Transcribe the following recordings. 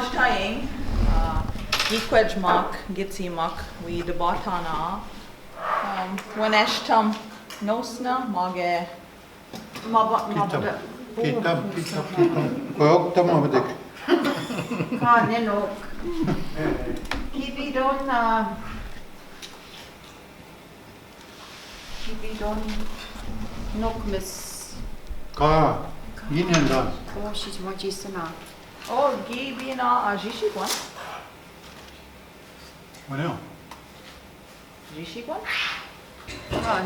majtaing, gikwedge mak, gitsi mak, we debatana. When eshtam nosna, mage. Kitam. Koyoktam abadik. Kanenok. Kibidon nokmis. Ka. Yinen dan. Oh, she's majisana. Oh, gibina ajishikwan. Wanneer? Jishikwan?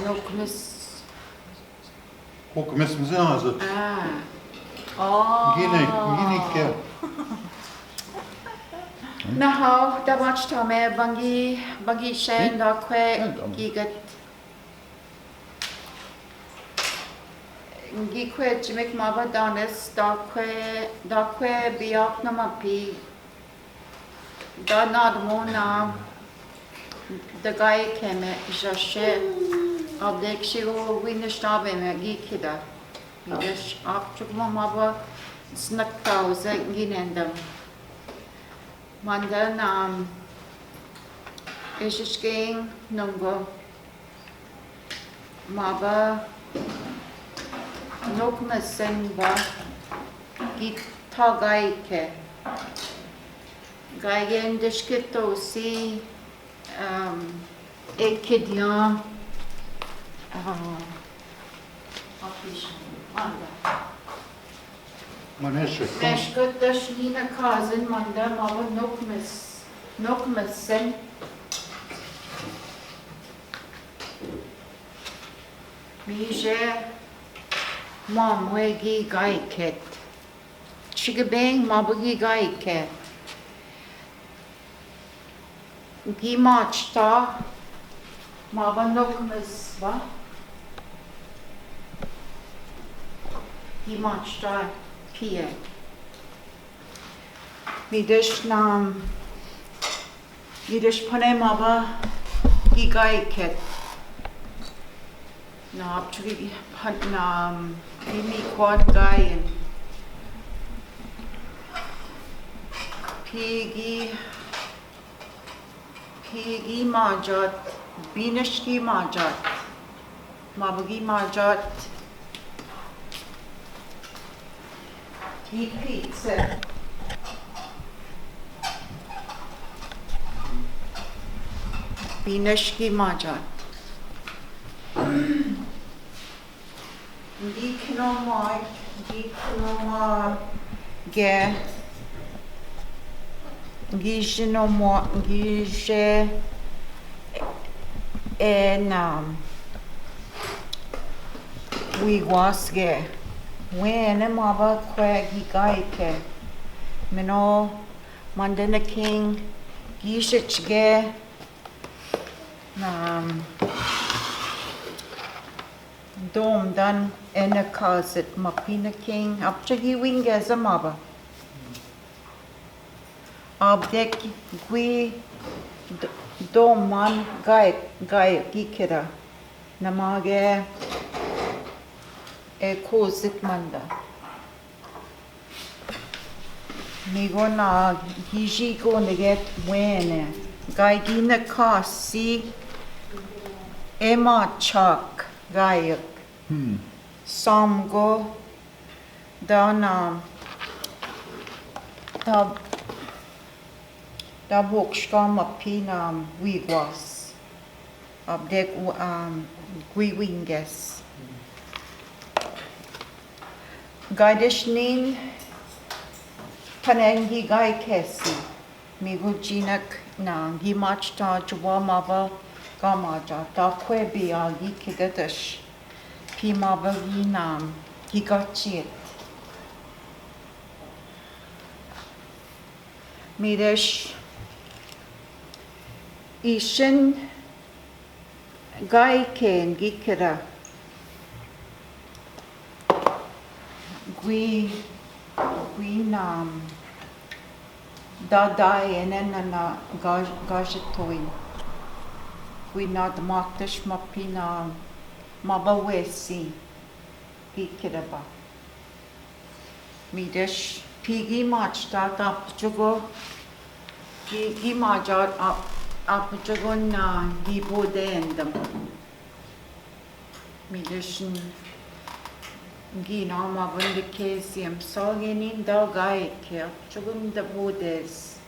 Nokmis. Ook mis me zijn ze. Oh. Gine keer. Now, the watch tome bangi shen da kwe gigat. Gikwe jimik maba danis da kwe biak namapi. Da nadmona the Gaawaykeng jashe abdek shigo Nishnaabemjig da. Ides akchukma maba snaktauze ginendam. Mandan Eshki-nishnaabemjig nungo maba nokmasen ba gita Gaawaykeng. Gaawaykeng dishkito si ekidyan Manesje. Eshkut dashnina kazin manda maba nokmasen mije mamwegi Gaawaykeng. Chigabeng mabagi Gaawaykeng. Gimachta maba nokmas ba? Gimachta pie. Midish pane maba Gaawaykeng. Na apchugi gimi quad gayen. Pigi majat, binishki majat, mabagi majat, pizza, binishki majat. Giknoma ge. Gije wiwasge when maba kwe Gaawaykeng mino mandana king gishge dom dan ena kazit mapina king apchagi wingeza maba abdek gui doman Gaawaykeng namage kozit manda migo na giji go neget wene gaigina kasi ema chak Gaawaykeng samgo dana da bokshka mapina wigwas abdek guiwinges gaidishnin panengi Gaawaykeng migujinak na gimachta chwa mava gamaja da kwebi agi kidatish pi mava ginam gigachit midish ishin Gaawaykeng gikira gui dadai enena gajatoin gui nad maktish mapina mabawesi gikira ba midish Pigi match that up jugo. Pigi match up jugo na gibo dendam. Midishin gina ma bunde kesiam sogeni da Gaawaykeng jugum da bodes.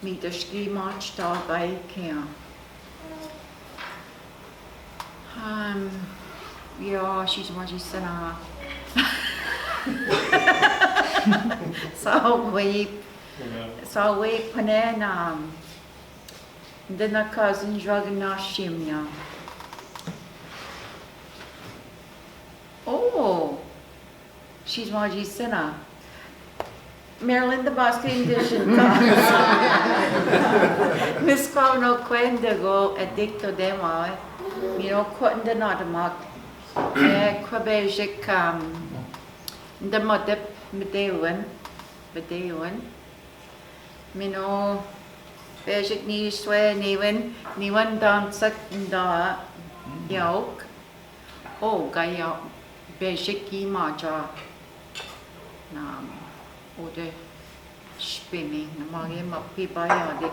Midishki match da Gaawaykeng. Ja, she's what she said. So we panena. Then a cousin drug nashimya. Oh, she's what she said. Marilyn Debassige edition. Miss Pauno Quendago addicto demo. You know, cutting the knot mark. Quills, the mother medallion. Mino, Eshki-nishnaabemwin dansak da yoke. Oh, Gaya, weshki-anishinaabemojig. Oder spinning, na mag je mapibiotic.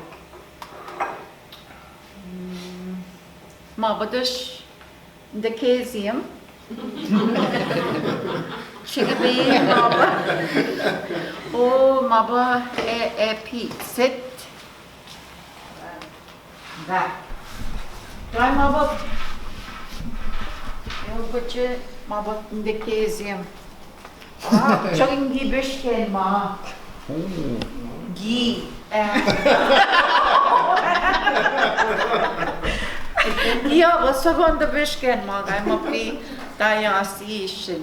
Mabadish, the casium. Chickabee, maba. Oh, maba, Pete, sit. Back. Try maba. You put your maba in the casium. Ah, chugging the bishken, ma. Gee. Ja, was so on the bishken, ma. I'm a free diocese.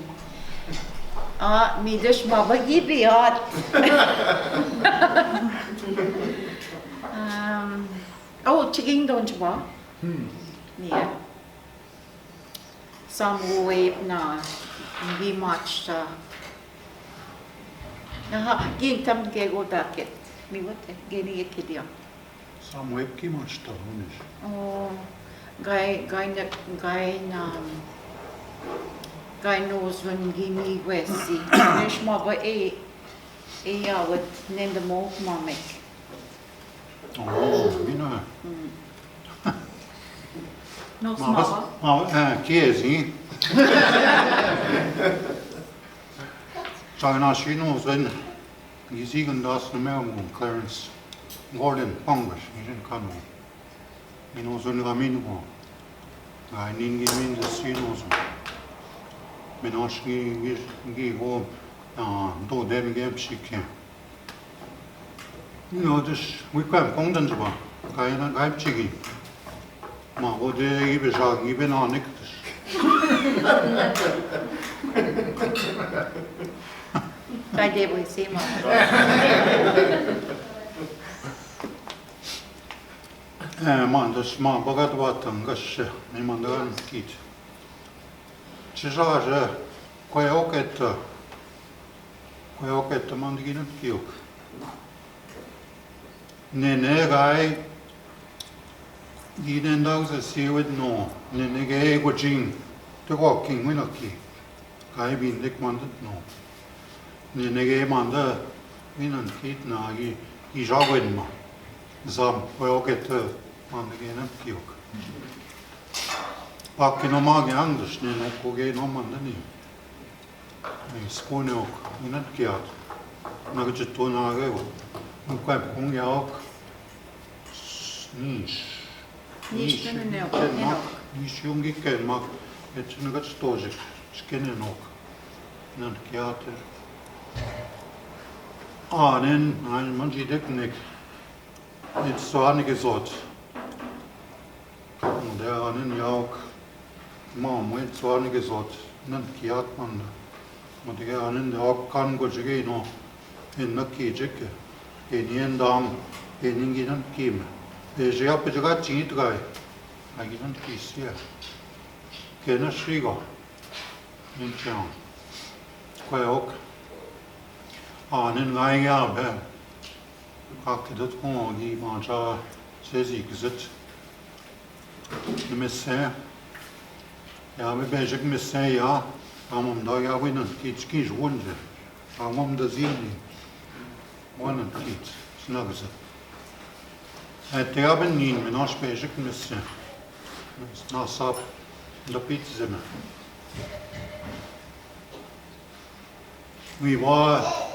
Ah, me dish maba gibi hot. Oh, chicken don't you want? Yeah. Some way na. Be much. Aha, gin tam gego daket. Mi what? Geni ekidia. Some webki much to hunish. Oh, guy knows when gimme wesi. Nish maba ya with nende mo mamek. Oh, you know. No small. Kiesi. China she knows when he's even lost the mailroom, Clarence Pangowish, he didn't come. He knows when Ramin go. I need to mean the sea knows. Menoshki go, do them game she can. You know, this we can't content about. I'm chicken. Ma, what do you give a even on it? Guy did we see ma. Man, das ma bogat watan gash, mi man dan kit. Чижаже, кое окето man digin kiok. Ne gai giden dag se siwed no, ne gai gojing, te Gaawaykeng winaki. Gai bindik mandet no. Ne gai manda winan kit na gi jagwen ma. Zam kue okето man digin kiok. Pakki no maagi anders, niin onko gei no manda niin. Ei skone ok, minä kiat. Naga jittu na gego. Onko kung yaok. Nish jungi ken mak. Et naga stoje. Skene nok. Nan kiat. Nen, ein manji deknik. It so anige zot. Und der anen yaok. Mam, het so anige zot. Nan kiat man. Want ik ga in de hok kan go je no in na kijek en yen dam en ingin kim je ja pe ga chit gai agin kisia kena shigo in chang kwa ok anen ngai ya be kak dat kon gi manja sezi gzet ne messe ja me bejek messe ja. Amam da ja winnen kids wonde. Amam da zini. one and feet, snuggers it. Te hebben niet, mijn afspeellijk missen. Na sap, de pizza. We were